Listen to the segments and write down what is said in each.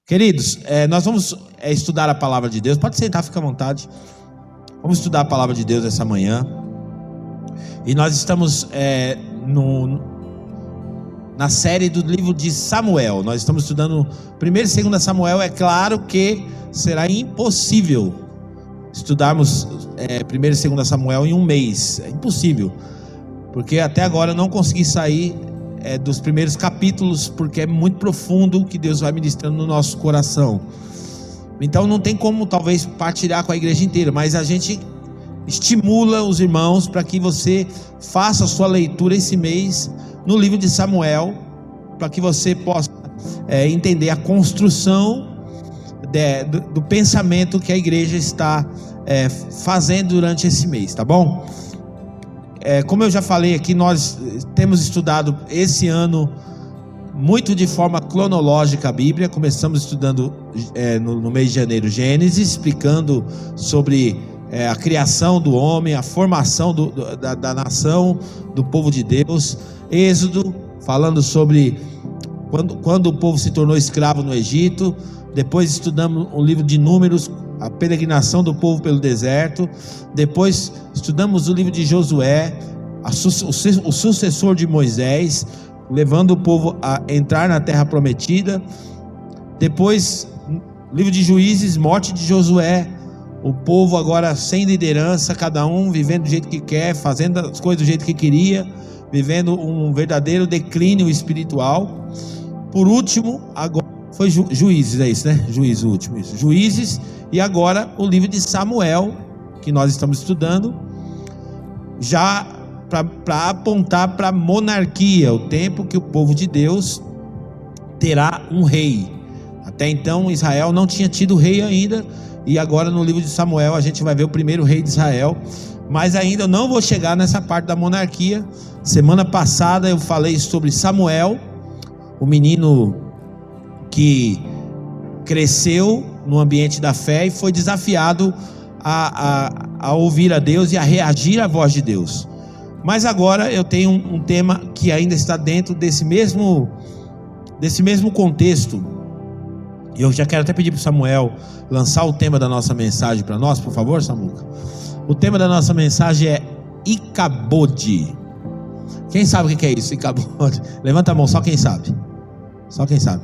Queridos, nós vamos estudar a palavra de Deus. Pode sentar, fica à vontade. Vamos estudar a palavra de Deus essa manhã. E nós estamos na série do livro de Samuel. Nós estamos estudando 1 e 2 Samuel. É claro que será impossível estudarmos 1 e 2 Samuel em um mês. É impossível, porque até agora eu não consegui sair dos primeiros capítulos, porque é muito profundo o que Deus vai ministrando no nosso coração. Então não tem como talvez partilhar com a igreja inteira, mas a gente estimula os irmãos para que você faça a sua leitura esse mês no livro de Samuel, para que você possa entender a construção do pensamento que a igreja está fazendo durante esse mês, tá bom? Como eu já falei aqui, nós temos estudado esse ano muito de forma cronológica a Bíblia. Começamos estudando no mês de janeiro Gênesis, explicando sobre a criação do homem, a formação da nação, do povo de Deus. Êxodo, falando sobre quando o povo se tornou escravo no Egito. Depois estudamos o livro de Números, a peregrinação do povo pelo deserto. Depois estudamos o livro de Josué, o sucessor de Moisés, levando o povo a entrar na terra prometida. Depois, livro de Juízes, morte de Josué, o povo agora sem liderança, cada um vivendo do jeito que quer, fazendo as coisas do jeito que queria, vivendo um verdadeiro declínio espiritual. Por último, agora foi Juízes, é isso, né? Juízes, o último, isso. Juízes, e agora o livro de Samuel, que nós estamos estudando, já para apontar para a monarquia, o tempo que o povo de Deus terá um rei. Até então Israel não tinha tido rei ainda, e agora no livro de Samuel a gente vai ver o primeiro rei de Israel. Mas ainda eu não vou chegar nessa parte da monarquia. Semana passada eu falei sobre Samuel, o menino que cresceu no ambiente da fé e foi desafiado a ouvir a Deus e a reagir à voz de Deus. Mas agora eu tenho um tema que ainda está dentro desse mesmo contexto. E eu já quero até pedir para o Samuel lançar o tema da nossa mensagem para nós, por favor, Samuca. O tema da nossa mensagem é Icabode. Quem sabe o que é isso, Icabode? Levanta a mão, só quem sabe. Só quem sabe.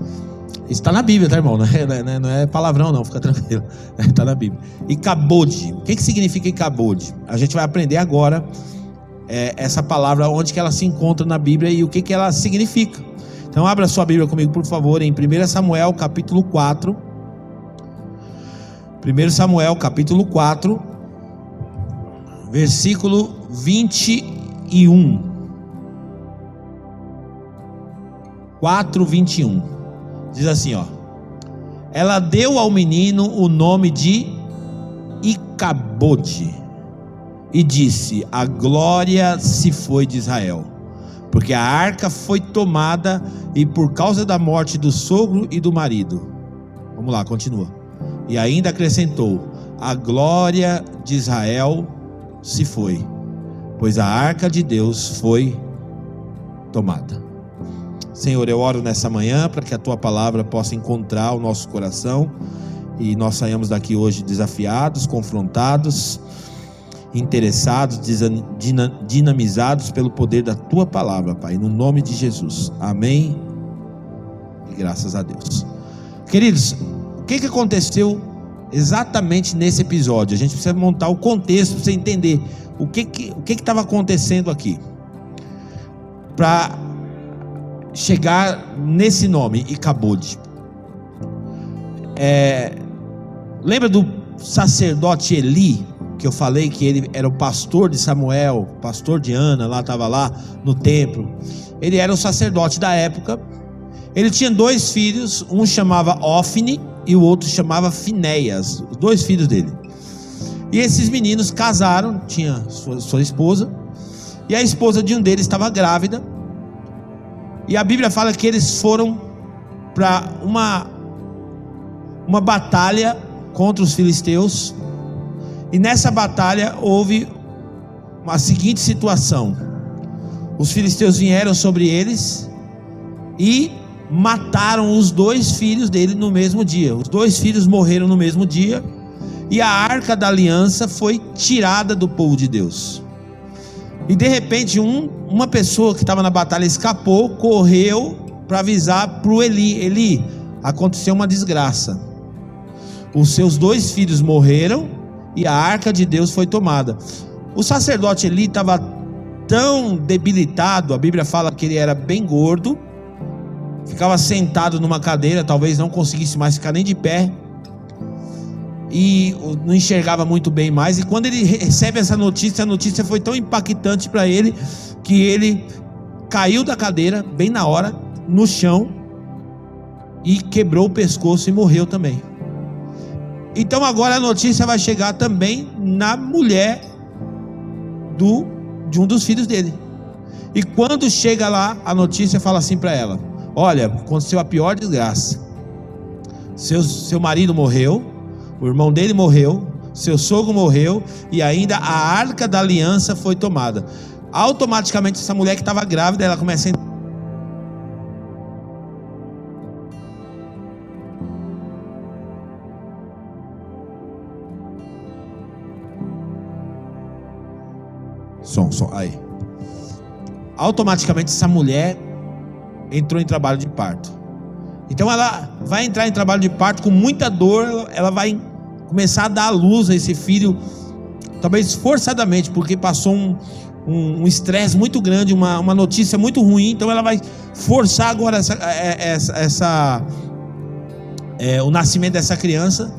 Isso está na Bíblia, tá, irmão? Não é palavrão não, fica tranquilo. Está na Bíblia. Icabode. O que significa Icabode? A gente vai aprender agora essa palavra, onde que ela se encontra na Bíblia e o que ela significa. Então abra sua Bíblia comigo, por favor, em 1 Samuel capítulo 4. 1 Samuel capítulo 4, versículo 21. 4:21. Diz assim, ó: ela deu ao menino o nome de Icabode e disse: a glória se foi de Israel, porque a arca foi tomada e por causa da morte do sogro e do marido. Vamos lá, continua. E ainda acrescentou: a glória de Israel se foi, pois a arca de Deus foi tomada. Senhor, eu oro nessa manhã para que a Tua palavra possa encontrar o nosso coração e nós saiamos daqui hoje desafiados, confrontados, interessados, dinamizados pelo poder da Tua palavra, Pai, no nome de Jesus, amém e graças a Deus. Queridos, o que aconteceu exatamente nesse episódio? A gente precisa montar o contexto para você entender o que estava acontecendo aqui, para chegar nesse nome, Icabode. Lembra do sacerdote Eli, que eu falei que ele era o pastor de Samuel, pastor de Ana, estava lá no templo. Ele era o sacerdote da época. Ele tinha 2 filhos, um chamava Ofni e o outro chamava Finéias, os 2 filhos dele. E esses meninos casaram, tinha sua esposa, e a esposa de um deles estava grávida. E a Bíblia fala que eles foram para uma batalha contra os filisteus. E nessa batalha houve a seguinte situação: os filisteus vieram sobre eles e mataram os 2 filhos dele no mesmo dia. Os 2 filhos morreram no mesmo dia, e a arca da aliança foi tirada do povo de Deus. E de repente uma pessoa que estava na batalha escapou, correu para avisar para o Eli: Eli, aconteceu uma desgraça, os seus 2 filhos morreram e a arca de Deus foi tomada. O sacerdote Eli estava tão debilitado, a Bíblia fala que ele era bem gordo, ficava sentado numa cadeira, talvez não conseguisse mais ficar nem de pé, e não enxergava muito bem mais. E quando ele recebe essa notícia, a notícia foi tão impactante para ele, que ele caiu da cadeira bem na hora, no chão, e quebrou o pescoço e morreu também. Então agora a notícia vai chegar também na mulher de um dos filhos dele. E quando chega lá, a notícia fala assim para ela: olha, aconteceu a pior desgraça, seu marido morreu, o irmão dele morreu, seu sogro morreu, e ainda a arca da aliança foi tomada. Automaticamente essa mulher que estava grávida, ela começa a aí. Automaticamente essa mulher entrou em trabalho de parto. Então ela vai entrar em trabalho de parto com muita dor. Ela vai começar a dar à luz a esse filho, talvez forçadamente, porque passou um estresse muito grande, uma notícia muito ruim. Então ela vai forçar agora o nascimento dessa criança.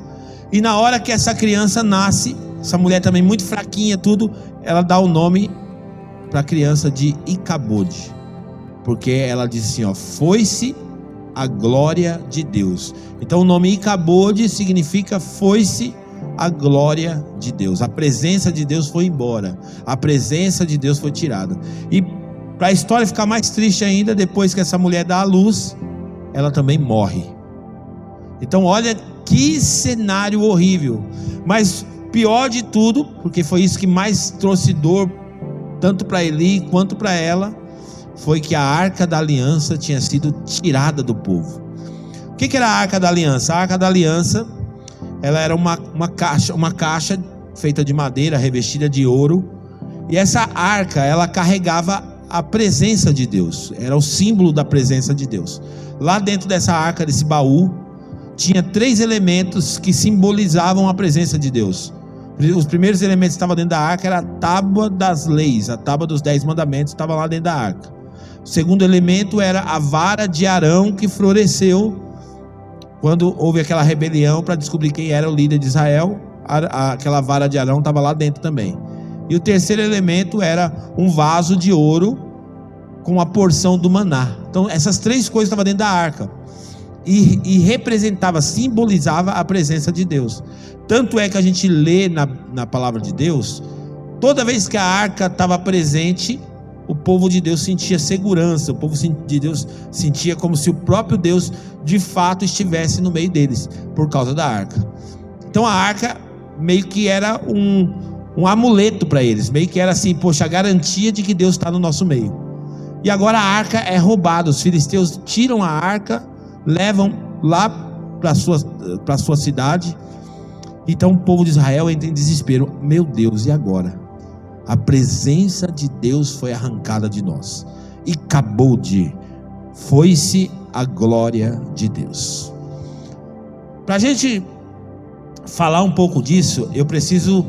E na hora que essa criança nasce, essa mulher também muito fraquinha, tudo, ela dá o nome para a criança de Icabode, porque ela diz assim, ó: foi-se a glória de Deus. Então o nome Icabode significa foi-se a glória de Deus. A presença de Deus foi embora, a presença de Deus foi tirada. E para a história ficar mais triste ainda, depois que essa mulher dá à luz, ela também morre. Então olha que cenário horrível. Mas pior de tudo, porque foi isso que mais trouxe dor tanto para Eli quanto para ela, foi que a arca da aliança tinha sido tirada do povo. O que era a arca da aliança? A arca da aliança, ela era uma caixa feita de madeira, revestida de ouro, e essa arca, ela carregava a presença de Deus, era o símbolo da presença de Deus. Lá dentro dessa arca, desse baú, tinha 3 elementos que simbolizavam a presença de Deus. Os primeiros elementos que estavam dentro da arca era a tábua das leis, a tábua dos 10 mandamentos estava lá dentro da arca. O segundo elemento era a vara de Arão, que floresceu quando houve aquela rebelião para descobrir quem era o líder de Israel. Aquela vara de Arão estava lá dentro também. E o terceiro elemento era um vaso de ouro com a porção do maná. Então essas 3 coisas estavam dentro da arca e representava, simbolizava a presença de Deus. Tanto é que a gente lê na palavra de Deus, toda vez que a arca estava presente, o povo de Deus sentia segurança, o povo de Deus sentia como se o próprio Deus de fato estivesse no meio deles, por causa da arca. Então a arca meio que era um amuleto para eles, meio que era assim, poxa, a garantia de que Deus está no nosso meio. E agora a arca é roubada, os filisteus tiram a arca, levam lá para a sua cidade. Então o povo de Israel entra em desespero: meu Deus, e agora? A presença de Deus foi arrancada de nós, e acabou foi-se a glória de Deus. Para a gente falar um pouco disso, eu preciso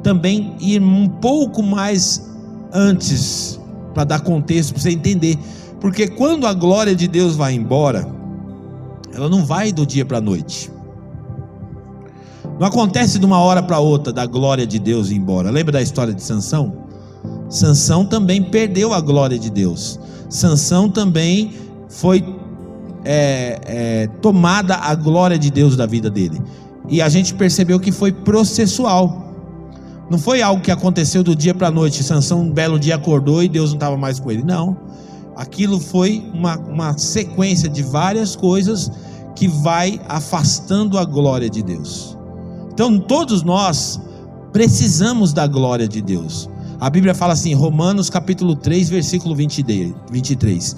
também ir um pouco mais antes, para dar contexto, para você entender. Porque quando a glória de Deus vai embora, ela não vai do dia para a noite. Não acontece de uma hora para outra da glória de Deus ir embora. Lembra da história de Sansão? Sansão também perdeu a glória de Deus. Sansão também foi tomada a glória de Deus da vida dele. E a gente percebeu que foi processual. Não foi algo que aconteceu do dia para a noite. Sansão um belo dia acordou e Deus não estava mais com ele. Não. Aquilo foi uma sequência de várias coisas que vai afastando a glória de Deus. Então todos nós precisamos da glória de Deus. A Bíblia fala assim, Romanos capítulo 3, versículo 23: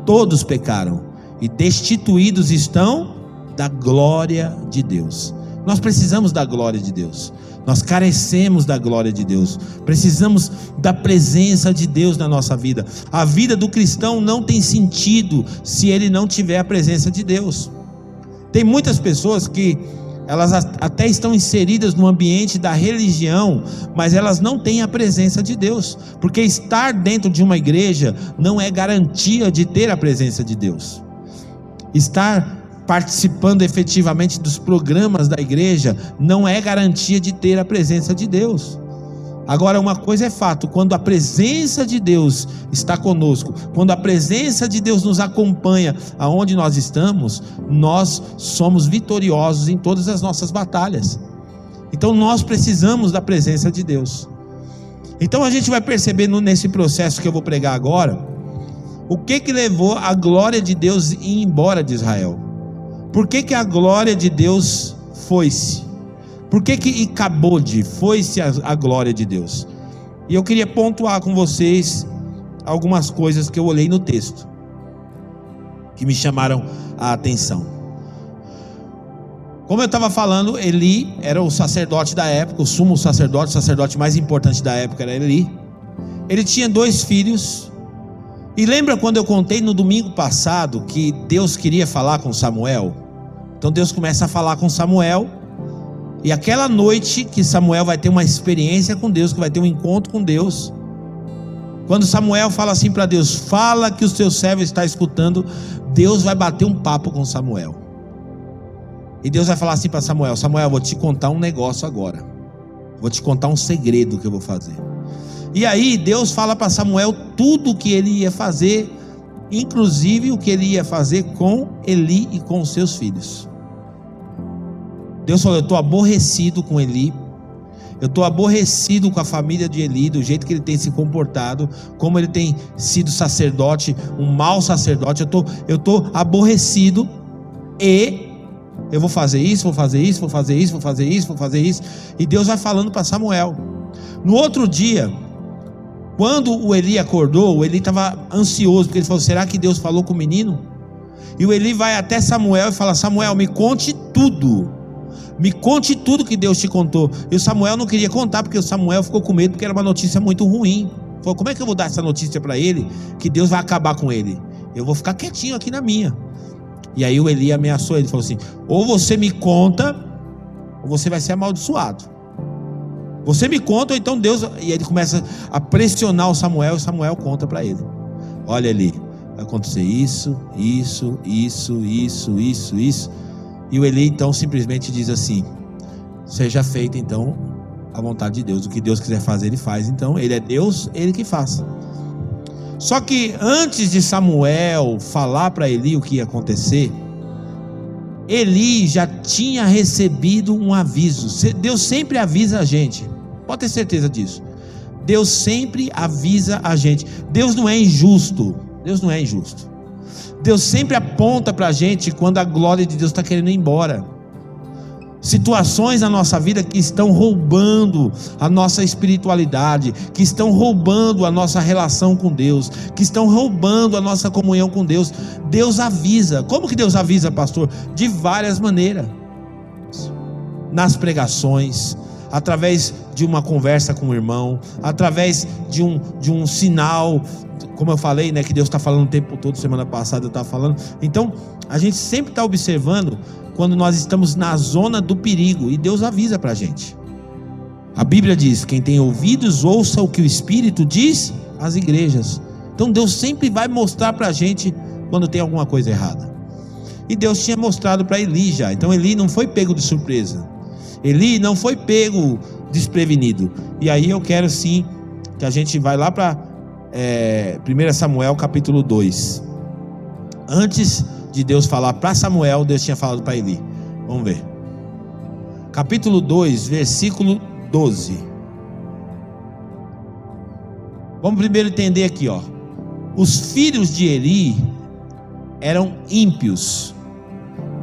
todos pecaram e destituídos estão da glória de Deus. Nós precisamos da glória de Deus. Nós carecemos da glória de Deus. Precisamos da presença de Deus na nossa vida. A vida do cristão não tem sentido se ele não tiver a presença de Deus. Tem muitas pessoas que elas até estão inseridas no ambiente da religião, mas elas não têm a presença de Deus, porque estar dentro de uma igreja não é garantia de ter a presença de Deus. Estar participando efetivamente dos programas da igreja não é garantia de ter a presença de Deus. Agora, uma coisa é fato: quando a presença de Deus está conosco, quando a presença de Deus nos acompanha aonde nós estamos, nós somos vitoriosos em todas as nossas batalhas. Então nós precisamos da presença de Deus. Então a gente vai perceber nesse processo que eu vou pregar agora, o que levou a glória de Deus ir embora de Israel. Por que a glória de Deus foi-se? Por que Icabode foi-se a glória de Deus? E eu queria pontuar com vocês algumas coisas que eu olhei no texto, que me chamaram a atenção. Como eu estava falando, Eli era o sacerdote da época, o sumo sacerdote, o sacerdote mais importante da época era Eli. Ele tinha 2 filhos. E lembra quando eu contei no domingo passado que Deus queria falar com Samuel? Então Deus começa a falar com Samuel. E aquela noite que Samuel vai ter uma experiência com Deus, que vai ter um encontro com Deus, quando Samuel fala assim para Deus: fala que o seu servo está escutando, Deus vai bater um papo com Samuel. E Deus vai falar assim para Samuel: Samuel, eu vou te contar um negócio agora, vou te contar um segredo que eu vou fazer. E aí Deus fala para Samuel tudo o que ele ia fazer, inclusive o que ele ia fazer com Eli e com os seus filhos. Deus falou: eu estou aborrecido com Eli, eu estou aborrecido com a família de Eli, do jeito que ele tem se comportado, como ele tem sido sacerdote, um mau sacerdote. Eu estou aborrecido, e eu vou fazer isso, vou fazer isso, vou fazer isso, vou fazer isso, vou fazer isso. E Deus vai falando para Samuel. No outro dia, quando o Eli acordou, o Eli estava ansioso, porque ele falou: será que Deus falou com o menino? E o Eli vai até Samuel e fala: Samuel, me conte tudo. Me conte tudo que Deus te contou. E o Samuel não queria contar, porque o Samuel ficou com medo, porque era uma notícia muito ruim. Falou: como é que eu vou dar essa notícia para ele, que Deus vai acabar com ele? Eu vou ficar quietinho aqui na minha. E aí o Eli ameaçou ele, falou assim: ou você me conta, ou você vai ser amaldiçoado. Você me conta, ou então Deus... E ele começa a pressionar o Samuel, e o Samuel conta para ele: olha, Eli, vai acontecer isso. E o Eli então simplesmente diz assim: seja feita então a vontade de Deus, o que Deus quiser fazer ele faz. Então ele é Deus, ele que faz. Só que antes de Samuel falar para Eli o que ia acontecer, Eli já tinha recebido um aviso. Deus sempre avisa a gente, pode ter certeza disso. Deus sempre avisa a gente. Deus não é injusto. Deus não é injusto. Deus sempre aponta para a gente quando a glória de Deus está querendo ir embora. Situações na nossa vida que estão roubando a nossa espiritualidade, que estão roubando a nossa relação com Deus, que estão roubando a nossa comunhão com Deus. Deus avisa. Como que Deus avisa, pastor? De várias maneiras. Nas pregações, através de uma conversa com o irmão, através de um sinal, como eu falei, né, que Deus está falando o tempo todo. Semana passada eu estava falando. Então a gente sempre está observando quando nós estamos na zona do perigo, e Deus avisa para a gente. A Bíblia diz: quem tem ouvidos, ouça o que o Espírito diz às igrejas. Então Deus sempre vai mostrar para a gente quando tem alguma coisa errada. E Deus tinha mostrado para Eli já. Então Eli não foi pego de surpresa, Eli não foi pego desprevenido. E aí eu quero sim que a gente vai lá para 1 Samuel capítulo 2. Antes de Deus falar para Samuel, Deus tinha falado para Eli. Vamos ver. Capítulo 2, versículo 12. Vamos primeiro entender aqui, ó. Os filhos de Eli eram ímpios,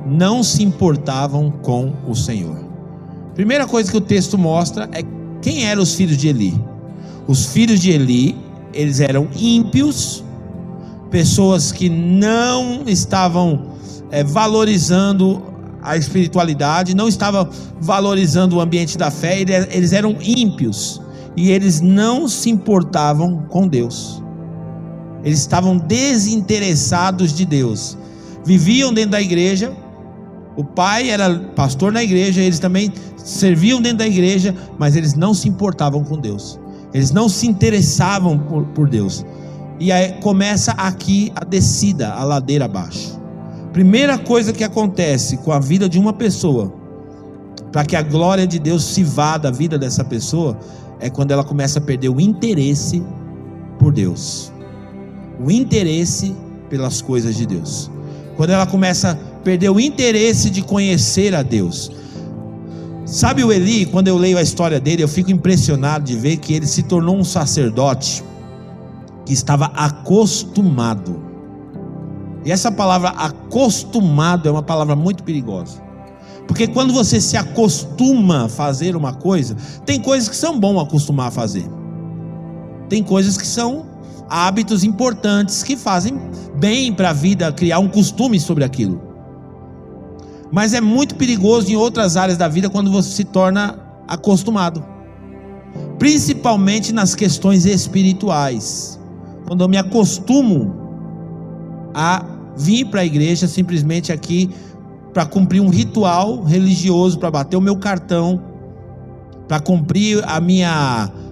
não se importavam com o Senhor. Primeira coisa que o texto mostra é quem eram os filhos de Eli. Os filhos de Eli, eles eram ímpios, pessoas que não estavam valorizando a espiritualidade, não estavam valorizando o ambiente da fé. Eles eram ímpios e eles não se importavam com Deus. Eles estavam desinteressados de Deus. Viviam dentro da igreja, o pai era pastor na igreja, eles também serviam dentro da igreja, mas eles não se importavam com Deus. Eles não se interessavam por Deus. E aí começa aqui a descida, a ladeira abaixo. Primeira coisa que acontece com a vida de uma pessoa, para que a glória de Deus se vá da vida dessa pessoa, é quando ela começa a perder o interesse por Deus, o interesse pelas coisas de Deus. Quando ela começa a perder o interesse de conhecer a Deus. Sabe o Eli, quando eu leio a história dele, eu fico impressionado de ver que ele se tornou um sacerdote que estava acostumado. E essa palavra acostumado é uma palavra muito perigosa. Porque quando você se acostuma a fazer uma coisa, tem coisas que são bom acostumar a fazer. Tem coisas que são hábitos importantes que fazem bem para a vida, criar um costume sobre aquilo. Mas é muito perigoso em outras áreas da vida quando você se torna acostumado, principalmente nas questões espirituais. Quando eu me acostumo a vir para a igreja simplesmente aqui para cumprir um ritual religioso, para bater o meu cartão, para cumprir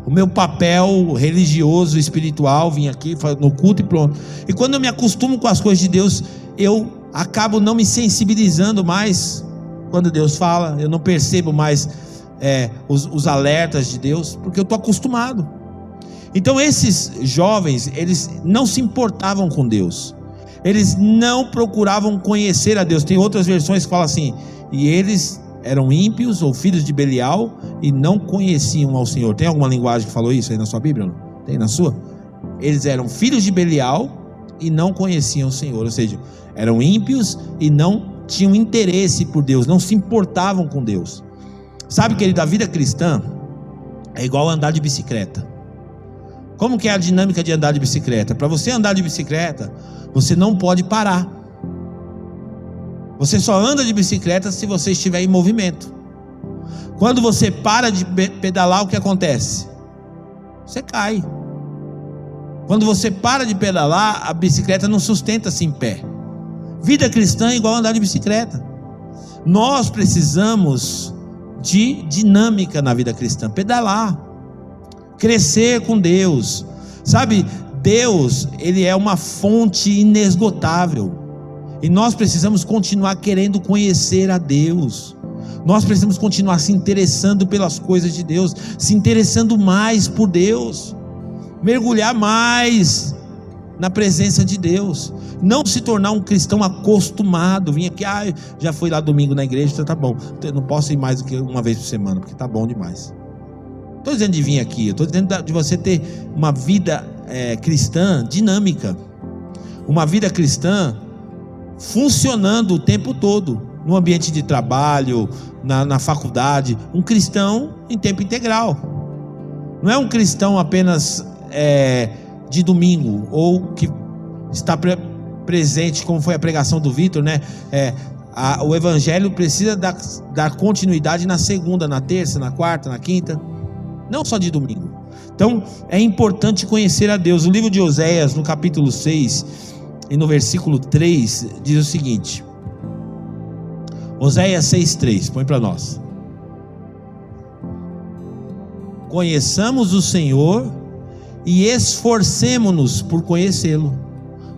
o meu papel religioso, espiritual, vim aqui no culto e pronto. E quando eu me acostumo com as coisas de Deus, eu acabo não me sensibilizando mais quando Deus fala, eu não percebo mais os alertas de Deus, porque eu estou acostumado. Então esses jovens, eles não se importavam com Deus, eles não procuravam conhecer a Deus. Tem outras versões que falam assim: e eles eram ímpios ou filhos de Belial e não conheciam ao Senhor. Tem alguma linguagem que falou isso aí na sua Bíblia? Não? Tem na sua? Eles eram filhos de Belial e não conheciam o Senhor, ou seja, eram ímpios e não tinham interesse por Deus, não se importavam com Deus. Sabe, querido, a vida cristã é igual andar de bicicleta. Como que é a dinâmica de andar de bicicleta? Para você andar de bicicleta, você não pode parar. Você só anda de bicicleta se você estiver em movimento. Quando você para de pedalar, o que acontece? Você cai. Quando você para de pedalar, a bicicleta não sustenta-se em pé. Vida cristã é igual andar de bicicleta. Nós precisamos de dinâmica na vida cristã, pedalar, crescer com Deus. Sabe, Deus, Ele é uma fonte inesgotável, e nós precisamos continuar querendo conhecer a Deus. Nós precisamos continuar se interessando pelas coisas de Deus, se interessando mais por Deus, mergulhar mais na presença de Deus, não se tornar um cristão acostumado. Vim aqui, já fui lá domingo na igreja, então tá bom, eu não posso ir mais do que uma vez por semana, porque tá bom demais. Estou dizendo de vir aqui, eu estou dizendo de você ter uma vida cristã dinâmica, uma vida cristã funcionando o tempo todo, no ambiente de trabalho, na faculdade, um cristão em tempo integral. Não é um cristão apenas de domingo, ou que está presente, como foi a pregação do Vitor, né? O evangelho precisa dar continuidade na segunda, na terça, na quarta, na quinta, não só de domingo. Então é importante conhecer a Deus. O livro de Oséias, no capítulo 6 e no versículo 3, diz o seguinte: Oséias 6:3, põe para nós: conheçamos o Senhor e esforcemo-nos por conhecê-lo.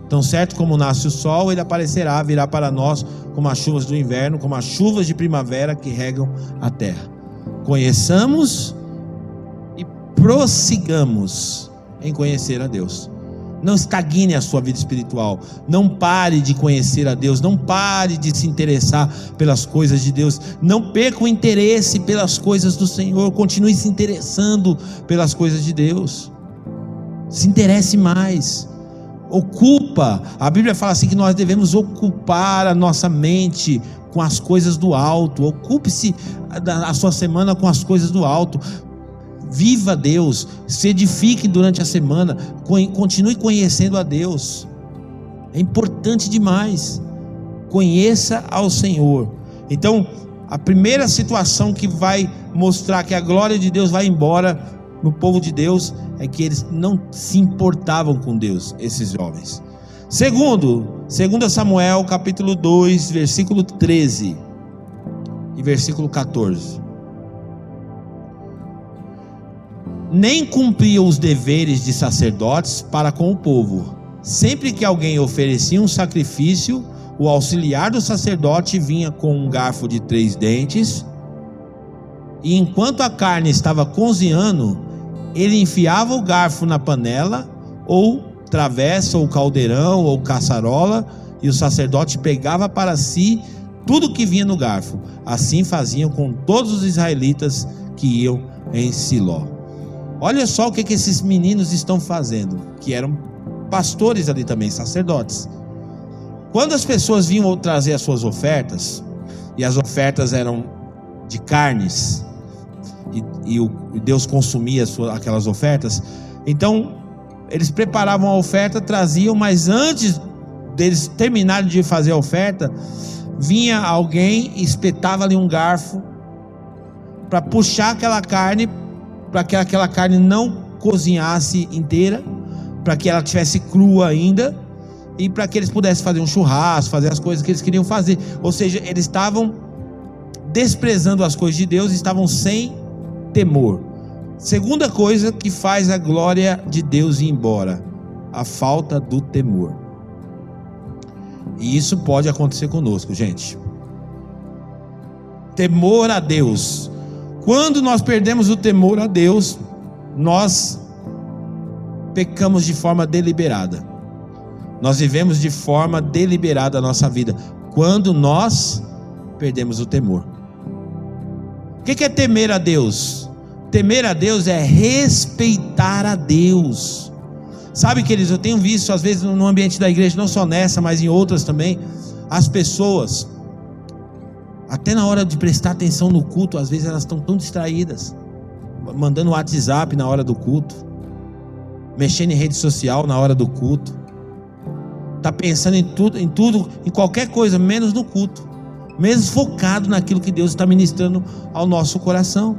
Tão certo como nasce o sol, ele aparecerá, virá para nós como as chuvas do inverno, como as chuvas de primavera que regam a terra. Conheçamos e prossigamos em conhecer a Deus. Não estagne a sua vida espiritual, não pare de conhecer a Deus, não pare de se interessar pelas coisas de Deus, não perca o interesse pelas coisas do Senhor, continue se interessando pelas coisas de Deus, se interesse mais, ocupa. A Bíblia fala assim que nós devemos ocupar a nossa mente com as coisas do alto. Ocupe-se a sua semana com as coisas do alto. Viva Deus, se edifique durante a semana, continue conhecendo a Deus. É importante demais. Conheça ao Senhor. Então, a primeira situação que vai mostrar que a glória de Deus vai embora no povo de Deus é que eles não se importavam com Deus, esses jovens. Segundo, 2 Samuel capítulo 2, versículo 13 e versículo 14. Nem cumpriam os deveres de sacerdotes para com o povo. Sempre que alguém oferecia um sacrifício, o auxiliar do sacerdote vinha com um garfo de 3 dentes, e enquanto a carne estava cozinhando, ele enfiava o garfo na panela, ou travessa, ou caldeirão, ou caçarola, e o sacerdote pegava para si tudo que vinha no garfo. Assim faziam com todos os israelitas que iam em Siló. Olha só o que esses meninos estão fazendo, que eram pastores ali também, sacerdotes. Quando as pessoas vinham trazer as suas ofertas, e as ofertas eram de carnes, e Deus consumia aquelas ofertas, então eles preparavam a oferta, traziam, mas antes deles terminarem de fazer a oferta, vinha alguém e espetava ali um garfo para puxar aquela carne, para que aquela carne não cozinhasse inteira, para que ela tivesse crua ainda, e para que eles pudessem fazer um churrasco, fazer as coisas que eles queriam fazer. Ou seja, eles estavam desprezando as coisas de Deus, estavam sem temor. Segunda coisa que faz a glória de Deus ir embora: a falta do temor. E isso pode acontecer conosco, gente. Temor a Deus. Quando nós perdemos o temor a Deus, nós pecamos de forma deliberada. Nós vivemos de forma deliberada a nossa vida, quando nós perdemos o temor. O que é temer a Deus? Temer a Deus é respeitar a Deus. Sabe, queridos, eu tenho visto às vezes no ambiente da igreja, não só nessa, mas em outras também, as pessoas, até na hora de prestar atenção no culto, às vezes elas estão tão distraídas, mandando WhatsApp na hora do culto, mexendo em rede social na hora do culto, está pensando em tudo, em qualquer coisa, menos no culto, menos focado naquilo que Deus está ministrando ao nosso coração.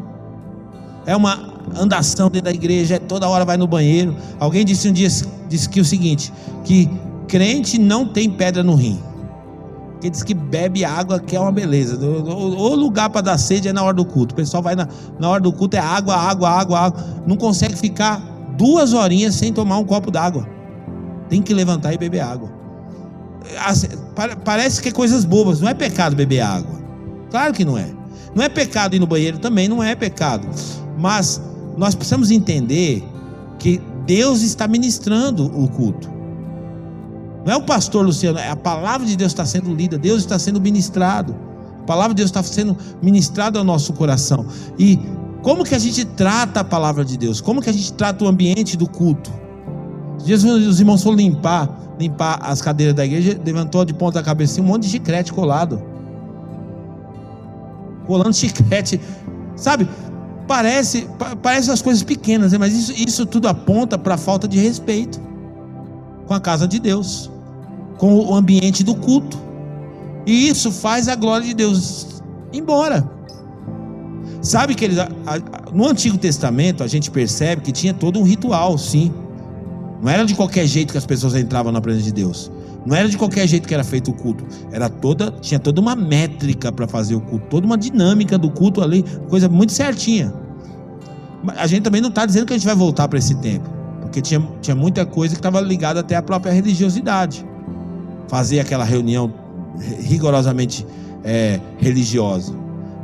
É uma andação dentro da igreja, toda hora vai no banheiro. Alguém disse um dia, que o seguinte, que crente não tem pedra no rim, que diz que bebe água, que é uma beleza. O lugar para dar sede é na hora do culto. O pessoal vai na hora do culto, é água, não consegue ficar 2 horinhas sem tomar um copo d'água, tem que levantar e beber água. Parece que é coisas bobas. Não é pecado beber água, claro que não é. Não é pecado ir no banheiro, também não é pecado. Mas nós precisamos entender que Deus está ministrando o culto. Não é o pastor Luciano, é a palavra de Deus está sendo lida, Deus está sendo ministrado, a palavra de Deus está sendo ministrada ao nosso coração. E como que a gente trata a palavra de Deus? Como que a gente trata o ambiente do culto? Os irmãos foram limpar as cadeiras da igreja, levantou de ponta cabeça um monte de chiclete colando chiclete, sabe? Parece as coisas pequenas, né? Mas isso tudo aponta para a falta de respeito com a casa de Deus, com o ambiente do culto, e isso faz a glória de Deus ir embora. Sabe que no Antigo Testamento a gente percebe que tinha todo um ritual, sim. Não era de qualquer jeito que as pessoas entravam na presença de Deus. Não era de qualquer jeito que era feito o culto. Tinha toda uma métrica para fazer o culto, toda uma dinâmica do culto ali, coisa muito certinha. A gente também não está dizendo que a gente vai voltar para esse tempo, porque tinha muita coisa que estava ligada até à própria religiosidade. Fazer aquela reunião rigorosamente religiosa.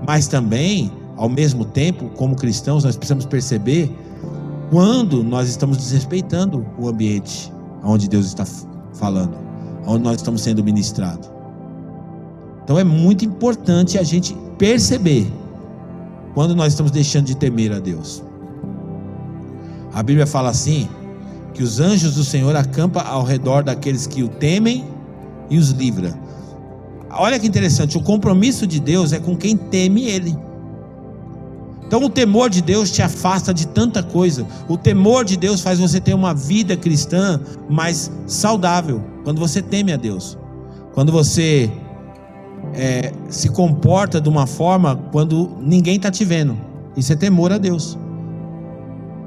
Mas também, ao mesmo tempo, como cristãos, nós precisamos perceber quando nós estamos desrespeitando o ambiente onde Deus está falando, onde nós estamos sendo ministrados. Então é muito importante a gente perceber quando nós estamos deixando de temer a Deus. A Bíblia fala assim, que os anjos do Senhor acampam ao redor daqueles que o temem e os livra. Olha que interessante, o compromisso de Deus é com quem teme Ele. Então o temor de Deus te afasta de tanta coisa. O temor de Deus faz você ter uma vida cristã mais saudável. Quando você teme a Deus, quando você se comporta de uma forma quando ninguém está te vendo, isso é temor a Deus.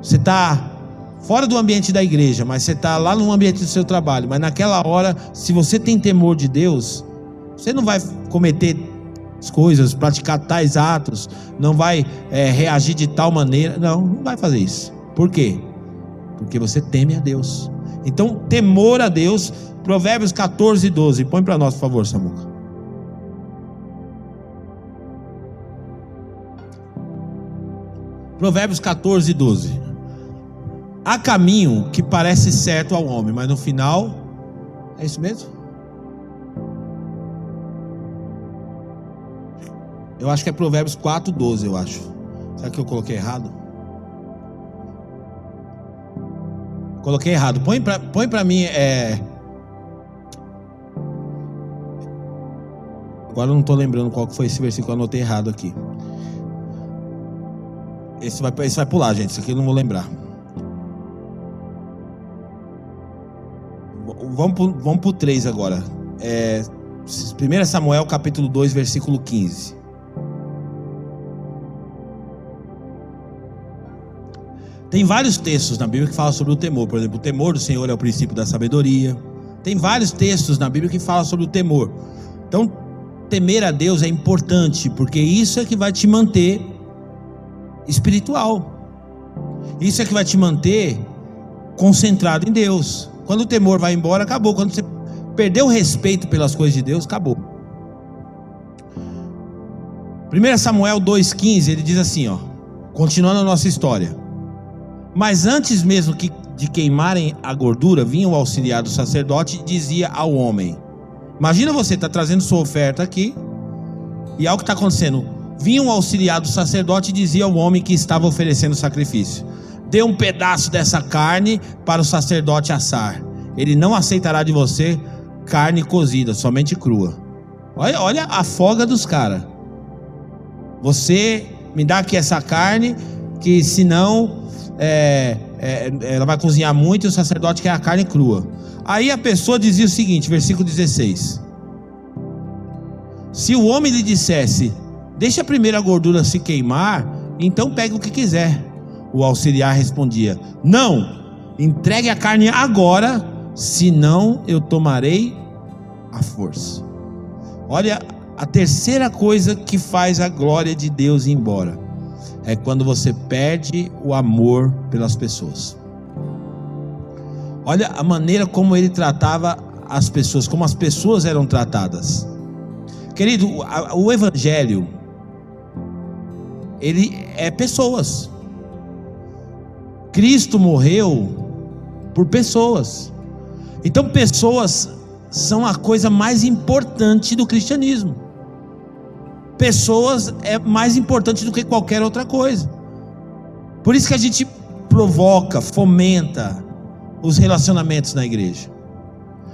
Você está fora do ambiente da igreja, mas você está lá no ambiente do seu trabalho, mas naquela hora, se você tem temor de Deus, você não vai cometer as coisas, praticar tais atos, não vai reagir de tal maneira, não vai fazer isso. Por quê? Porque você teme a Deus. Então, temor a Deus. Provérbios 14, 12, põe para nós, por favor, Samuca. Provérbios 14, 12. Há caminho que parece certo ao homem, mas no final, é isso mesmo? Eu acho que é Provérbios 4, 12, eu acho. Será que eu coloquei errado? Coloquei errado. Põe pra mim, Agora eu não estou lembrando qual que foi esse versículo, eu anotei errado aqui. Esse vai pular, gente, isso aqui eu não vou lembrar. Vamos pro 3 agora. 1 Samuel capítulo 2, versículo 15. Tem vários textos na Bíblia que falam sobre o temor. Por exemplo, o temor do Senhor é o princípio da sabedoria. Tem vários textos na Bíblia que falam sobre o temor. Então, temer a Deus é importante, porque isso é que vai te manter espiritual. Isso é que vai te manter concentrado em Deus. Quando o temor vai embora, acabou. Quando você perdeu o respeito pelas coisas de Deus, acabou. 1 Samuel 2,15, ele diz assim, continuando a nossa história. Mas antes mesmo de queimarem a gordura, vinha o auxiliar do sacerdote e dizia ao homem. Imagina você está trazendo sua oferta aqui, e algo que está acontecendo. Vinha um auxiliar do sacerdote e dizia ao homem que estava oferecendo o sacrifício: dê um pedaço dessa carne para o sacerdote assar. Ele não aceitará de você carne cozida, somente crua. Olha a folga dos caras. Você me dá aqui essa carne, que senão ela vai cozinhar muito e o sacerdote quer a carne crua. Aí a pessoa dizia o seguinte, versículo 16: se o homem lhe dissesse: deixa primeiro a gordura se queimar, então pegue o que quiser. O auxiliar respondia: não, entregue a carne agora, senão eu tomarei a força. Olha, a terceira coisa que faz a glória de Deus ir embora é quando você perde o amor pelas pessoas. Olha a maneira como ele tratava as pessoas, como as pessoas eram tratadas. Querido, o evangelho, ele é pessoas. Cristo morreu por pessoas. Então pessoas são a coisa mais importante do cristianismo. Pessoas é mais importante do que qualquer outra coisa. Por isso que a gente provoca, fomenta os relacionamentos na igreja.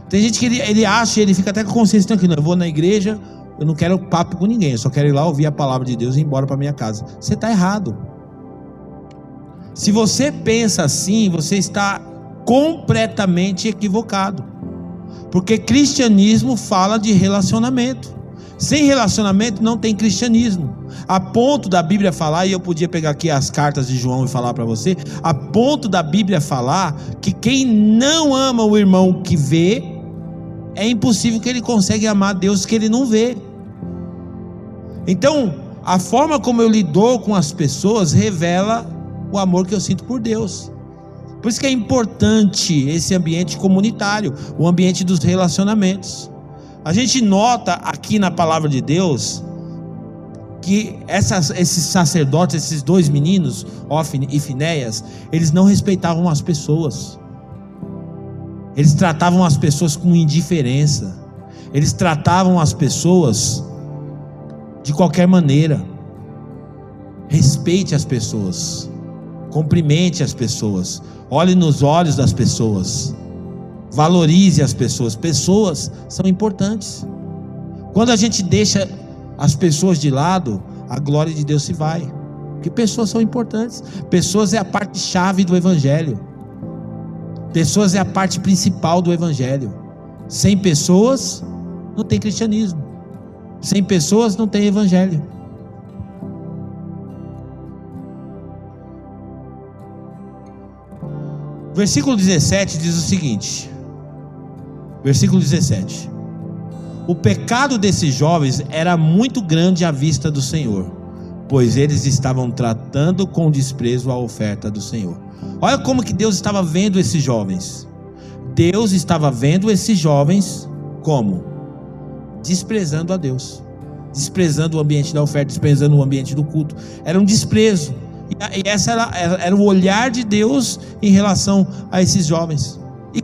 Tem gente que ele acha, ele fica até com consciência tranquila: eu vou na igreja, eu não quero papo com ninguém, eu só quero ir lá ouvir a palavra de Deus e ir embora para minha casa. Você está errado. Se você pensa assim, você está completamente equivocado. Porque cristianismo fala de relacionamento. Sem relacionamento não tem cristianismo. A ponto da Bíblia falar, e eu podia pegar aqui as cartas de João e falar para você, a ponto da Bíblia falar que quem não ama o irmão que vê, é impossível que ele consiga amar Deus que ele não vê. Então, a forma como eu lido com as pessoas revela o amor que eu sinto por Deus. Por isso que é importante esse ambiente comunitário, o ambiente dos relacionamentos. A gente nota aqui na palavra de Deus que esses sacerdotes, esses dois meninos, Hófni e Finéias, eles não respeitavam as pessoas. Eles tratavam as pessoas com indiferença. Eles tratavam as pessoas de qualquer maneira. Respeite as pessoas. Cumprimente as pessoas. Olhe nos olhos das pessoas. Valorize as pessoas. Pessoas são importantes. Quando a gente deixa as pessoas de lado, a glória de Deus se vai. Porque pessoas são importantes. Pessoas é a parte chave do evangelho. Pessoas é a parte principal do evangelho. Sem pessoas não tem cristianismo. Sem pessoas não tem evangelho. Versículo 17 diz o seguinte. Versículo 17: o pecado desses jovens era muito grande à vista do Senhor, pois eles estavam tratando com desprezo a oferta do Senhor. Olha como que Deus estava vendo esses jovens. Deus estava vendo esses jovens como? Desprezando a Deus, desprezando o ambiente da oferta, desprezando o ambiente do culto. Era um desprezo. E essa era o olhar de Deus em relação a esses jovens. E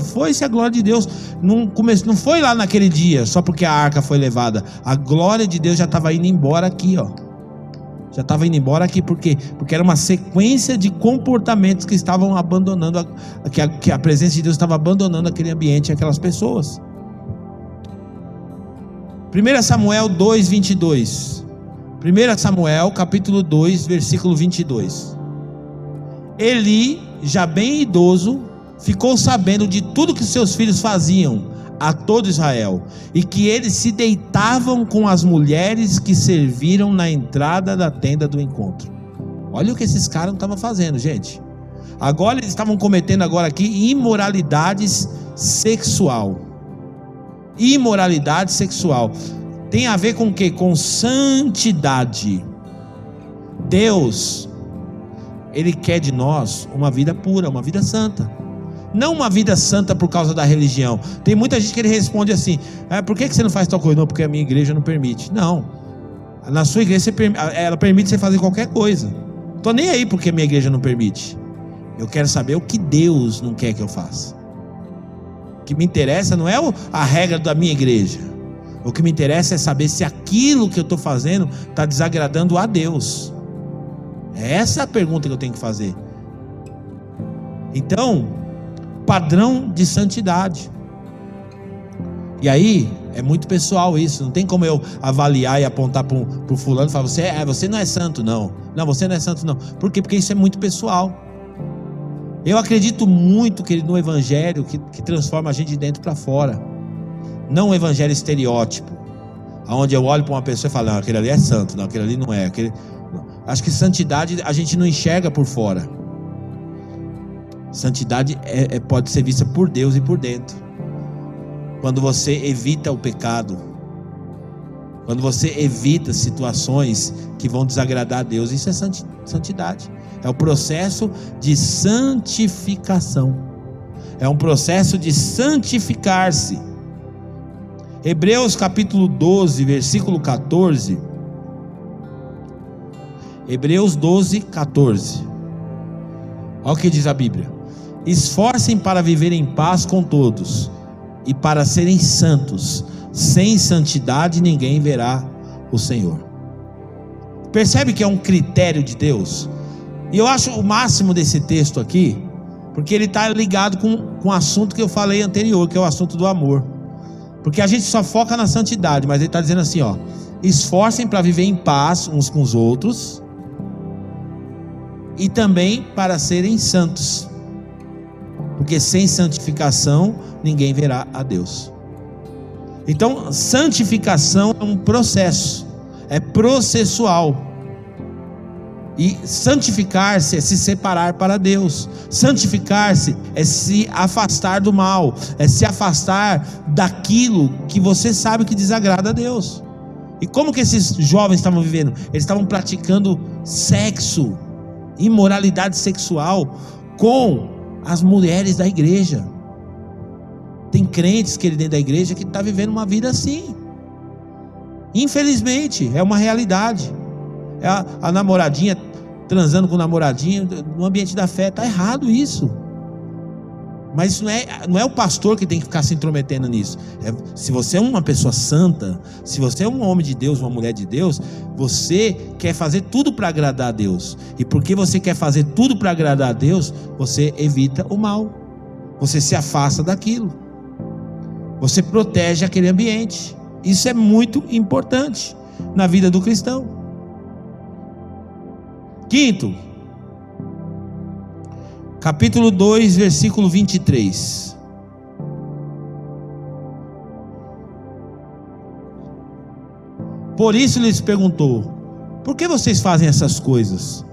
foi-se a glória de Deus. Não foi lá naquele dia, só porque a arca foi levada. A glória de Deus já estava indo embora aqui, ó. Já estava indo embora aqui, por quê? Porque era uma sequência de comportamentos que estavam abandonando, que a presença de Deus estava abandonando aquele ambiente, aquelas pessoas. 1 Samuel 2, 22. 1 Samuel capítulo 2, versículo 22. Eli, já bem idoso, ficou sabendo de tudo que seus filhos faziam a todo Israel, e que eles se deitavam com as mulheres que serviram na entrada da tenda do encontro. Olha o que esses caras estavam fazendo, gente. Agora eles estavam cometendo aqui imoralidades sexual. Imoralidade sexual tem a ver com o quê? Com santidade. Deus, Ele quer de nós uma vida pura, uma vida santa. Não uma vida santa por causa da religião. Tem muita gente que ele responde assim: por que você não faz tal coisa? Não, porque a minha igreja não permite. Não, na sua igreja ela permite você fazer qualquer coisa. Estou nem aí porque a minha igreja não permite. Eu quero saber o que Deus não quer que eu faça. O que me interessa não é a regra da minha igreja. O que me interessa é saber se aquilo que eu estou fazendo está desagradando a Deus. Essa é a pergunta que eu tenho que fazer. Então, padrão de santidade. E aí é muito pessoal isso. Não tem como eu avaliar e apontar para o fulano e falar: você não é santo, não. Não, você não é santo, não. Por quê? Porque isso é muito pessoal. Eu acredito muito, querido, no evangelho que transforma a gente de dentro para fora. Não um evangelho estereótipo, onde eu olho para uma pessoa e falo: não, aquele ali é santo, não, aquele ali não é. Acho que santidade a gente não enxerga por fora. Santidade pode ser vista por Deus e por dentro. Quando você evita o pecado, quando você evita situações que vão desagradar a Deus, isso é santidade. É o processo de santificação. É um processo de santificar-se. Hebreus capítulo 12, versículo 14. Hebreus 12, 14. Olha o que diz a Bíblia: esforcem para viver em paz com todos e para serem santos. Sem santidade ninguém verá o Senhor. Percebe que é um critério de Deus? E eu acho o máximo desse texto aqui, porque ele está ligado com o assunto que eu falei anterior, que é o assunto do amor. Porque a gente só foca na santidade, mas ele está dizendo assim, ó: esforcem para viver em paz uns com os outros e também para serem santos, porque sem santificação ninguém verá a Deus. Então, santificação é um processo, é processual. E santificar-se é se separar para Deus. Santificar-se é se afastar do mal, é se afastar daquilo que você sabe que desagrada a Deus. E como que esses jovens estavam vivendo? Eles estavam praticando sexo, imoralidade sexual com as mulheres da igreja. Tem crentes que dentro da igreja que está vivendo uma vida assim. Infelizmente, é uma realidade. É a namoradinha transando com o namoradinho no ambiente da fé. Está errado isso. Mas isso não é o pastor que tem que ficar se intrometendo nisso. Se você é uma pessoa santa, se você é um homem de Deus, uma mulher de Deus, você quer fazer tudo para agradar a Deus. E porque você quer fazer tudo para agradar a Deus, você evita o mal. Você se afasta daquilo. Você protege aquele ambiente. Isso é muito importante na vida do cristão. Quinto, capítulo 2, versículo 23. Por isso lhes perguntou: por que vocês fazem essas coisas?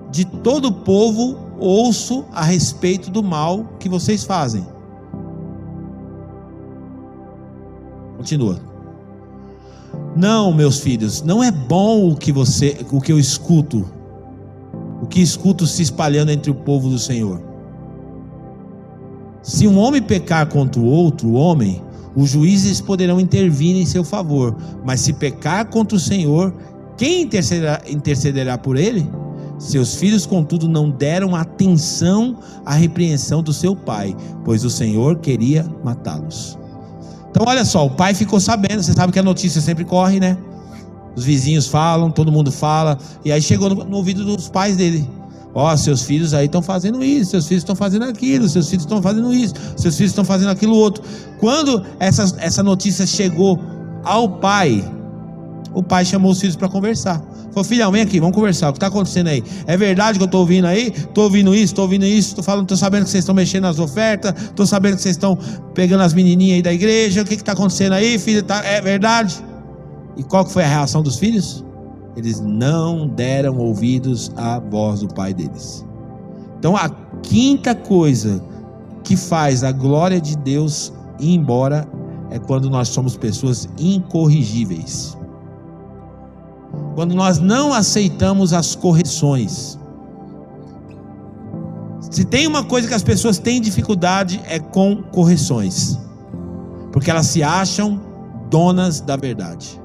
De todo o povo ouço a respeito do mal que vocês fazem. Continua. Não, meus filhos, não é bom o que eu escuto, o que escuto se espalhando entre o povo do Senhor. Se um homem pecar contra o outro homem, os juízes poderão intervir em seu favor, mas se pecar contra o Senhor, quem intercederá por ele? Seus filhos, contudo, não deram atenção à repreensão do seu pai, pois o Senhor queria matá-los. Então olha só, o pai ficou sabendo. Você sabe que a notícia sempre corre, né? Os vizinhos falam, todo mundo fala, e aí chegou no ouvido dos pais dele: ó, seus filhos aí estão fazendo isso, seus filhos estão fazendo aquilo, seus filhos estão fazendo isso, seus filhos estão fazendo aquilo outro. Quando essa notícia chegou ao pai, o pai chamou os filhos para conversar. Falou: filhão, vem aqui, vamos conversar, o que está acontecendo aí? É verdade que eu estou ouvindo aí? Estou ouvindo isso, estou sabendo que vocês estão mexendo nas ofertas, estou sabendo que vocês estão pegando as menininhas aí da igreja. O que está acontecendo aí, filho? É verdade? E qual que foi a reação dos filhos? Eles não deram ouvidos à voz do pai deles. Então a quinta coisa que faz a glória de Deus ir embora é quando nós somos pessoas incorrigíveis, quando nós não aceitamos as correções. Se tem uma coisa que as pessoas têm dificuldade é com correções, porque elas se acham donas da verdade.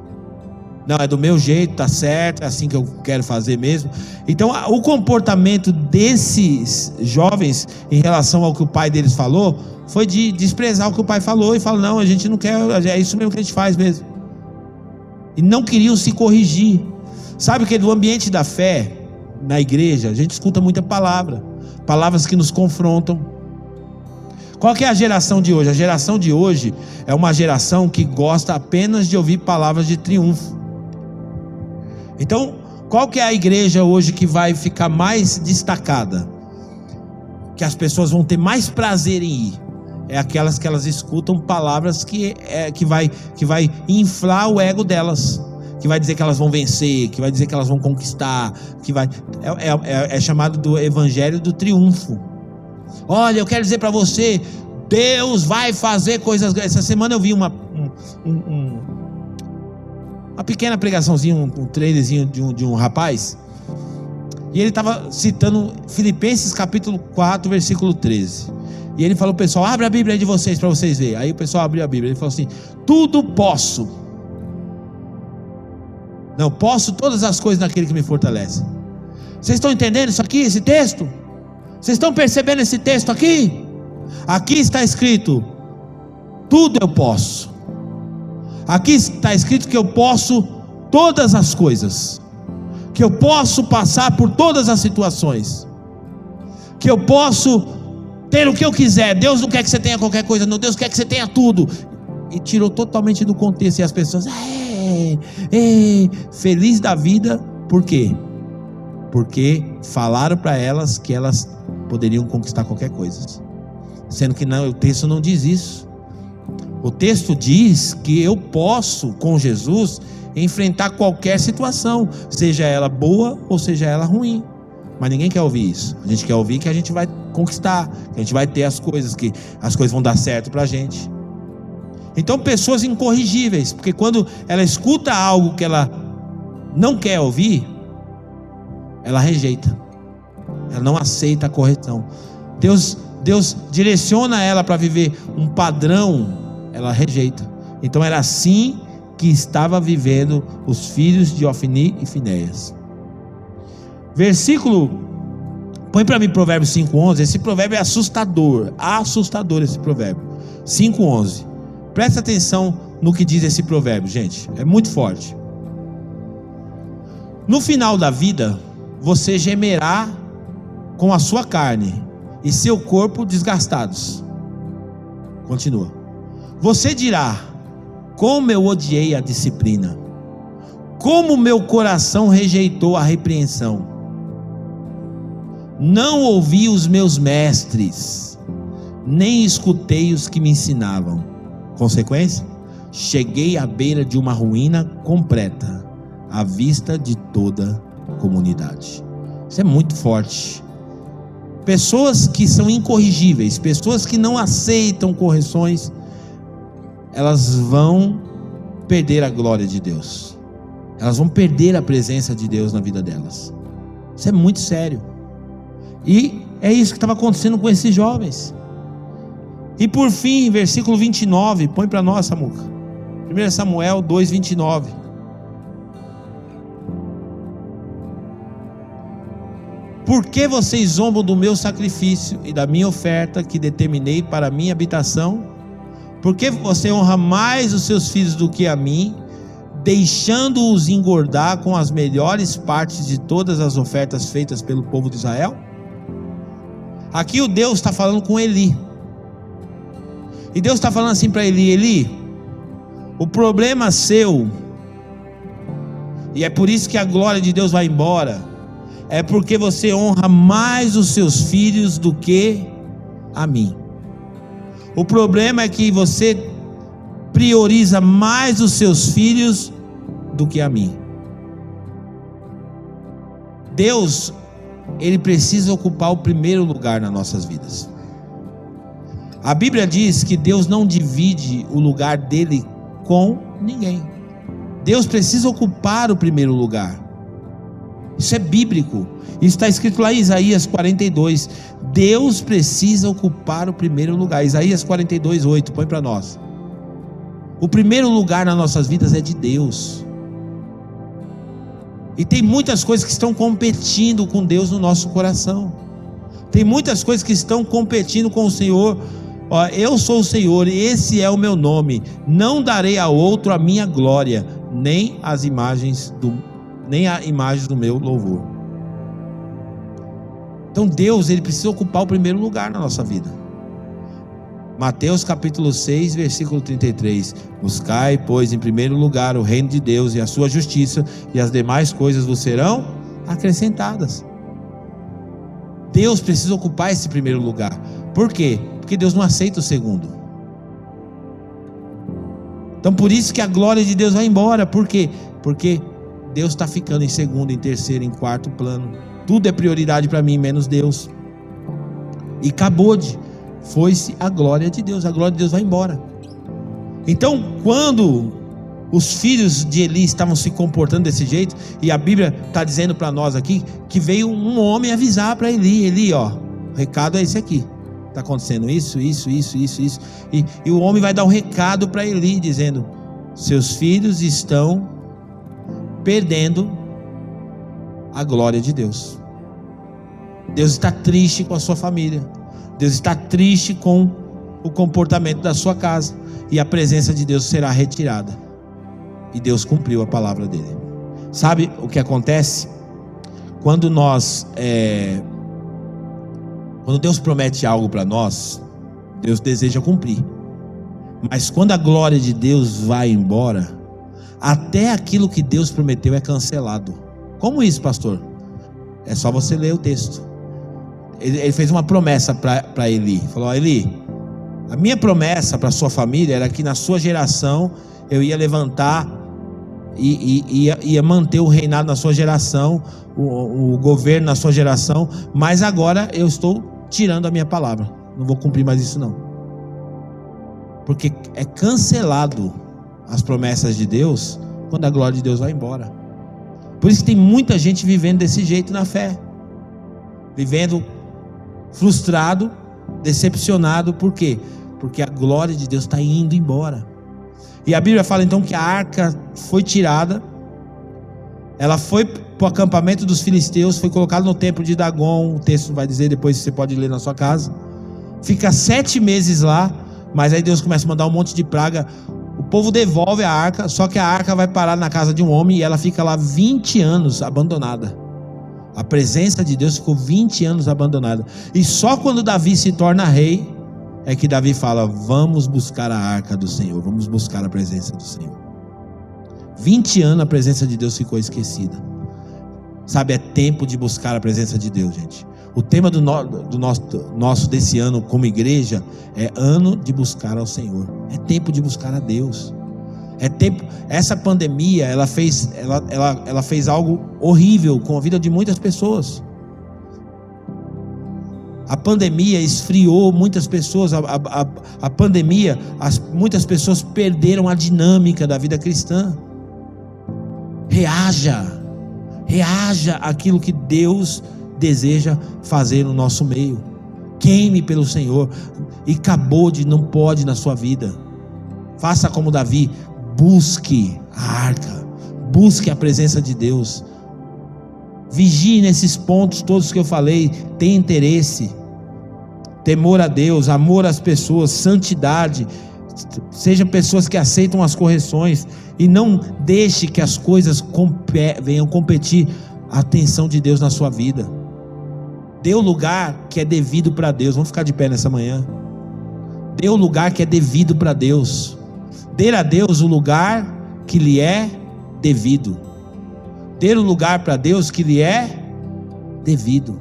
Não, é do meu jeito, tá certo, é assim que eu quero fazer mesmo. Então o comportamento desses jovens em relação ao que o pai deles falou foi de desprezar o que o pai falou e falar: não, a gente não quer, é isso mesmo que a gente faz mesmo. E não queriam se corrigir. Sabe que no ambiente da fé, na igreja, a gente escuta muita palavras que nos confrontam. Qual que é a geração de hoje? A geração de hoje é uma geração que gosta apenas de ouvir palavras de triunfo. Então, qual que é a igreja hoje que vai ficar mais destacada? Que as pessoas vão ter mais prazer em ir? É aquelas que elas escutam palavras que vai inflar o ego delas, que vai dizer que elas vão vencer, que vai dizer que elas vão conquistar, é chamado do evangelho do triunfo. Olha, eu quero dizer para você, Deus vai fazer coisas. Essa semana eu vi uma pequena pregaçãozinha, um trailerzinho de um rapaz, e ele estava citando Filipenses capítulo 4, versículo 13. E ele falou: pessoal, abre a Bíblia aí de vocês para vocês verem. Aí o pessoal abriu a Bíblia. Ele falou assim: tudo posso. Não, posso todas as coisas naquele que me fortalece. Vocês estão entendendo isso aqui, esse texto? Vocês estão percebendo esse texto aqui? Aqui está escrito: tudo eu posso. Aqui está escrito que eu posso todas as coisas, que eu posso passar por todas as situações, que eu posso ter o que eu quiser. Deus não quer que você tenha qualquer coisa, não. Deus quer que você tenha tudo. E tirou totalmente do contexto. E as pessoas feliz da vida. Por quê? Porque falaram para elas que elas poderiam conquistar qualquer coisa, sendo que não, o texto não diz isso. O texto diz que eu posso, com Jesus, enfrentar qualquer situação, seja ela boa ou seja ela ruim. Mas ninguém quer ouvir isso. A gente quer ouvir que a gente vai conquistar, que a gente vai ter as coisas, que as coisas vão dar certo pra gente. Então, pessoas incorrigíveis, porque quando ela escuta algo que ela não quer ouvir, ela rejeita, ela não aceita a correção. Deus direciona ela para viver um padrão, ela rejeita. Então era assim que estava vivendo os filhos de Ofni e Finéias. Versículo, põe para mim Provérbios 5:11. Esse provérbio é assustador esse provérbio. 5:11. Presta atenção no que diz esse provérbio, gente, é muito forte. No final da vida, você gemerá com a sua carne e seu corpo desgastados. Continua. Você dirá: como eu odiei a disciplina, como meu coração rejeitou a repreensão. Não ouvi os meus mestres, nem escutei os que me ensinavam. Consequência? Cheguei à beira de uma ruína completa, à vista de toda a comunidade. Isso é muito forte. Pessoas que são incorrigíveis, pessoas que não aceitam correções, elas vão perder a glória de Deus. Elas vão perder a presença de Deus na vida delas. Isso é muito sério. E é isso que estava acontecendo com esses jovens. E por fim, versículo 29, põe para nós, Samuca. 1 Samuel 2, 29. Por que vocês zombam do meu sacrifício e da minha oferta que determinei para a minha habitação? Por que você honra mais os seus filhos do que a mim, deixando-os engordar com as melhores partes de todas as ofertas feitas pelo povo de Israel? Aqui o Deus está falando com Eli. E Deus está falando assim para Eli: Eli, o problema seu, e é por isso que a glória de Deus vai embora, é porque você honra mais os seus filhos do que a mim. O problema é que você prioriza mais os seus filhos do que a mim. Deus, Ele precisa ocupar o primeiro lugar nas nossas vidas. A Bíblia diz que Deus não divide o lugar dele com ninguém. Deus precisa ocupar o primeiro lugar. Isso é bíblico. Isso está escrito lá em Isaías 42. Deus precisa ocupar o primeiro lugar. Isaías 42, 8. Põe para nós. O primeiro lugar nas nossas vidas é de Deus. E tem muitas coisas que estão competindo com Deus no nosso coração. Tem muitas coisas que estão competindo com o Senhor. Ó, eu sou o Senhor e esse é o meu nome. Não darei a outro a minha glória, nem a imagens do meu louvor. Então Deus, Ele precisa ocupar o primeiro lugar na nossa vida. Mateus capítulo 6, versículo 33. Buscai, pois, em primeiro lugar o reino de Deus e a sua justiça, e as demais coisas vos serão acrescentadas. Deus precisa ocupar esse primeiro lugar. Por quê? Porque Deus não aceita o segundo. Então por isso que a glória de Deus vai embora. Por quê? Porque Deus está ficando em segundo, em terceiro, em quarto plano. Tudo é prioridade para mim, menos Deus. E foi-se a glória de Deus. A glória de Deus vai embora. Então quando os filhos de Eli estavam se comportando desse jeito, e a Bíblia está dizendo para nós aqui, que veio um homem avisar para Eli: Eli, ó, o recado é esse aqui. Está acontecendo isso. E o homem vai dar um recado para Eli, dizendo: seus filhos estão perdendo a glória de Deus. Deus está triste com a sua família. Deus está triste com o comportamento da sua casa. E a presença de Deus será retirada. E Deus cumpriu a palavra dele. Sabe o que acontece? Quando Deus promete algo para nós, Deus deseja cumprir. Mas quando a glória de Deus vai embora, até aquilo que Deus prometeu é cancelado. Como isso, pastor? É só você ler o texto. Ele fez uma promessa para Eli. Falou: Eli, a minha promessa para a sua família era que na sua geração eu ia levantar e ia manter o reinado na sua geração, o governo na sua geração. Mas agora eu estou tirando a minha palavra. Não vou cumprir mais isso não. Porque é cancelado as promessas de Deus quando a glória de Deus vai embora. Por isso que tem muita gente vivendo desse jeito na fé, vivendo frustrado, decepcionado. Por quê? Porque a glória de Deus está indo embora. E a Bíblia fala então que a arca foi tirada, ela foi para o acampamento dos filisteus, foi colocada no templo de Dagon. O texto vai dizer, depois você pode ler na sua casa. Fica 7 meses lá, mas aí Deus começa a mandar um monte de praga. O povo devolve a arca, só que a arca vai parar na casa de um homem e ela fica lá 20 anos abandonada. A presença de Deus ficou 20 anos abandonada. E só quando Davi se torna rei é que Davi fala: vamos buscar a arca do Senhor, vamos buscar a presença do Senhor. 20 anos a presença de Deus ficou esquecida. Sabe, é tempo de buscar a presença de Deus, gente. O tema do nosso desse ano como igreja é ano de buscar ao Senhor. É tempo de buscar a Deus. É tempo. Essa pandemia, ela fez algo horrível com a vida de muitas pessoas. A pandemia esfriou muitas pessoas. A pandemia, muitas pessoas perderam a dinâmica da vida cristã. Reaja àquilo que Deus deseja fazer no nosso meio. Queime pelo Senhor. E cabode não pode na sua vida. Faça como Davi. Busque a arca. Busque a presença de Deus. Vigie nesses pontos todos que eu falei. Tenha interesse. Temor a Deus. Amor às pessoas. Santidade. Sejam pessoas que aceitam as correções. E não deixe que as coisas venham competir a atenção de Deus na sua vida. Dê o lugar que é devido para Deus. Vamos ficar de pé nessa manhã. Dê o lugar que é devido para Deus. Dê a Deus o lugar que lhe é devido. Dê o lugar para Deus que lhe é devido.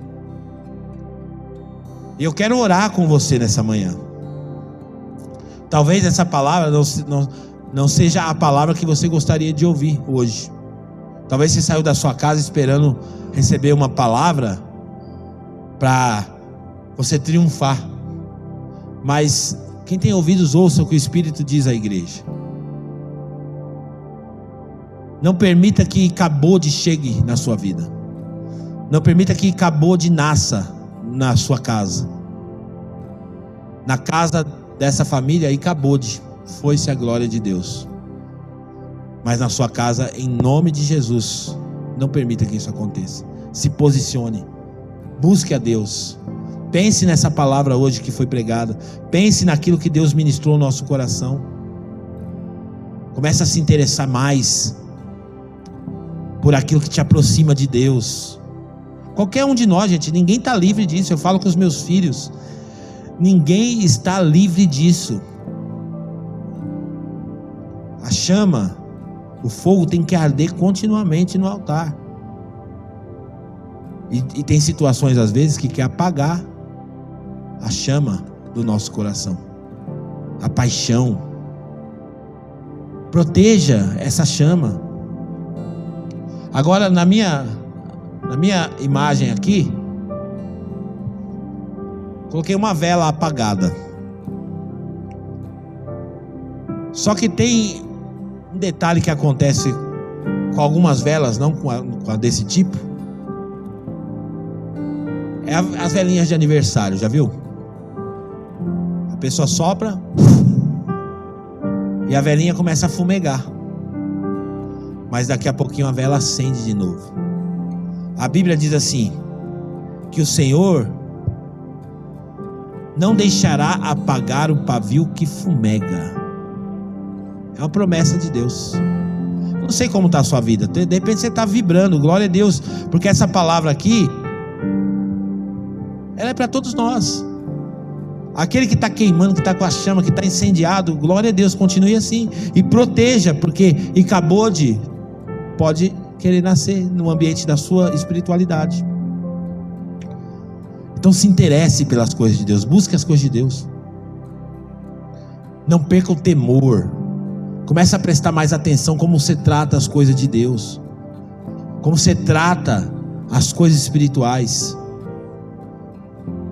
E eu quero orar com você nessa manhã. Talvez essa palavra não seja a palavra que você gostaria de ouvir hoje. Talvez você saiu da sua casa esperando receber uma palavra para você triunfar. Mas quem tem ouvidos, ouça o que o Espírito diz à igreja. Não permita que cabode chegue na sua vida. Não permita que cabode nasça na sua casa. Na casa dessa família, cabode foi-se a glória de Deus. Mas na sua casa, em nome de Jesus, não permita que isso aconteça. Se posicione. Busque a Deus. Pense nessa palavra hoje que foi pregada. Pense naquilo que Deus ministrou no nosso coração. Comece a se interessar mais por aquilo que te aproxima de Deus. Qualquer um de nós, gente, ninguém está livre disso. Eu falo com os meus filhos. Ninguém está livre disso. A chama, o fogo tem que arder continuamente no altar. E tem situações às vezes que quer apagar a chama do nosso coração, a paixão. Proteja essa chama. Agora na minha imagem aqui, coloquei uma vela apagada. Só que tem um detalhe que acontece com algumas velas, não com a desse tipo. É as velinhas de aniversário, já viu? A pessoa sopra e a velinha começa a fumegar. Mas daqui a pouquinho a vela acende de novo. A Bíblia diz assim: que o Senhor não deixará apagar o pavio que fumega. É uma promessa de Deus. Não sei como está a sua vida. De repente você está vibrando, glória a Deus. Porque essa palavra aqui, ela é para todos nós. Aquele que está queimando, que está com a chama, que está incendiado, glória a Deus, continue assim. E proteja, porque cabode pode querer nascer no ambiente da sua espiritualidade. Então se interesse pelas coisas de Deus. Busque as coisas de Deus. Não perca o temor. Comece a prestar mais atenção como você trata as coisas de Deus. Como você trata as coisas espirituais.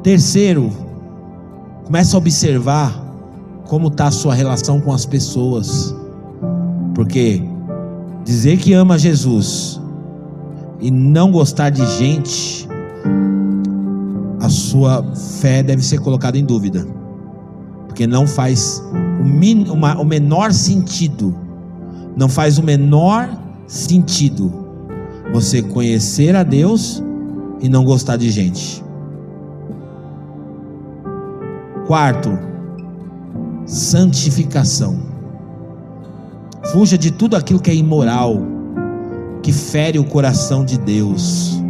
Terceiro, comece a observar como está a sua relação com as pessoas. Porque dizer que ama Jesus e não gostar de gente, a sua fé deve ser colocada em dúvida. Porque não faz o menor sentido. Não faz o menor sentido você conhecer a Deus e não gostar de gente. Quarto, santificação. Fuja de tudo aquilo que é imoral, que fere o coração de Deus.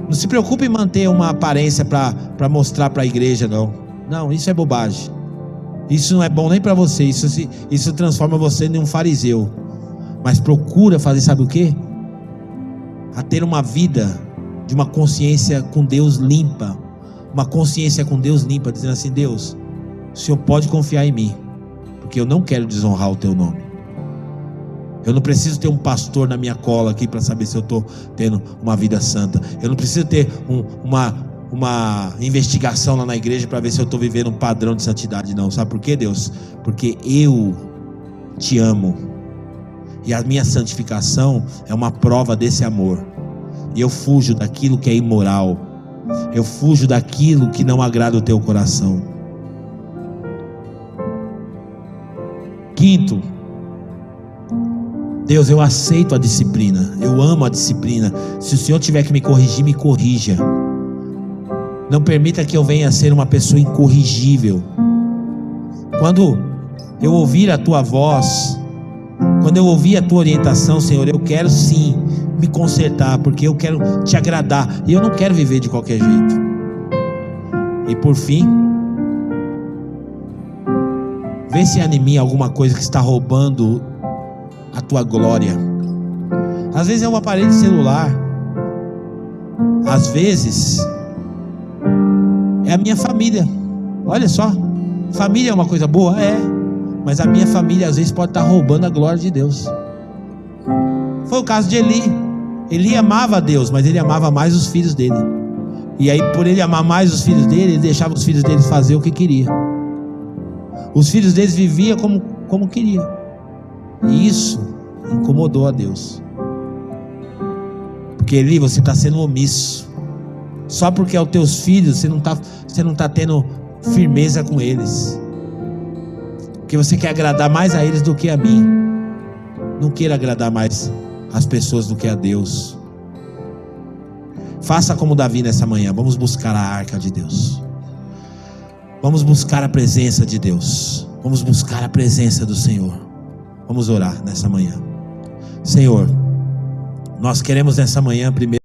Não se preocupe em manter uma aparência para mostrar para a igreja, não. Não, isso é bobagem. Isso não é bom nem para você. Isso transforma você em um fariseu. Mas procura fazer, sabe o quê? A ter uma vida de uma consciência com Deus limpa, uma consciência com Deus limpa, dizendo assim: Deus, o Senhor pode confiar em mim, porque eu não quero desonrar o teu nome. Eu não preciso ter um pastor na minha cola aqui para saber se eu estou tendo uma vida santa. Eu não preciso ter uma investigação lá na igreja para ver se eu estou vivendo um padrão de santidade, não. Sabe por quê, Deus? Porque eu te amo, e a minha santificação é uma prova desse amor, e eu fujo daquilo que é imoral, eu fujo daquilo que não agrada o teu coração. Quinto, Deus, eu aceito a disciplina, eu amo a disciplina. Se o Senhor tiver que me corrigir, me corrija. Não permita que eu venha a ser uma pessoa incorrigível. Quando eu ouvir a tua voz, quando eu ouvir a tua orientação, Senhor, eu quero sim me consertar, porque eu quero te agradar, e eu não quero viver de qualquer jeito. E por fim, vê se há em mim alguma coisa que está roubando a tua glória. Às vezes é um aparelho de celular, às vezes é a minha família. Olha só, família é uma coisa boa? É, mas a minha família às vezes pode estar roubando a glória de Deus. Foi o caso de Eli. Eli amava a Deus, mas ele amava mais os filhos dele, e aí por ele amar mais os filhos dele, ele deixava os filhos dele fazer o que queria. Os filhos deles viviam como queriam, e isso incomodou a Deus. Porque Eli, você está sendo omisso. Só porque é os teus filhos, você não está tendo firmeza com eles, porque você quer agradar mais a eles do que a mim. Não queira agradar mais as pessoas do que a Deus. Faça como Davi nessa manhã. Vamos buscar a arca de Deus, vamos buscar a presença de Deus, vamos buscar a presença do Senhor. Vamos orar nessa manhã. Senhor, nós queremos nessa manhã primeiro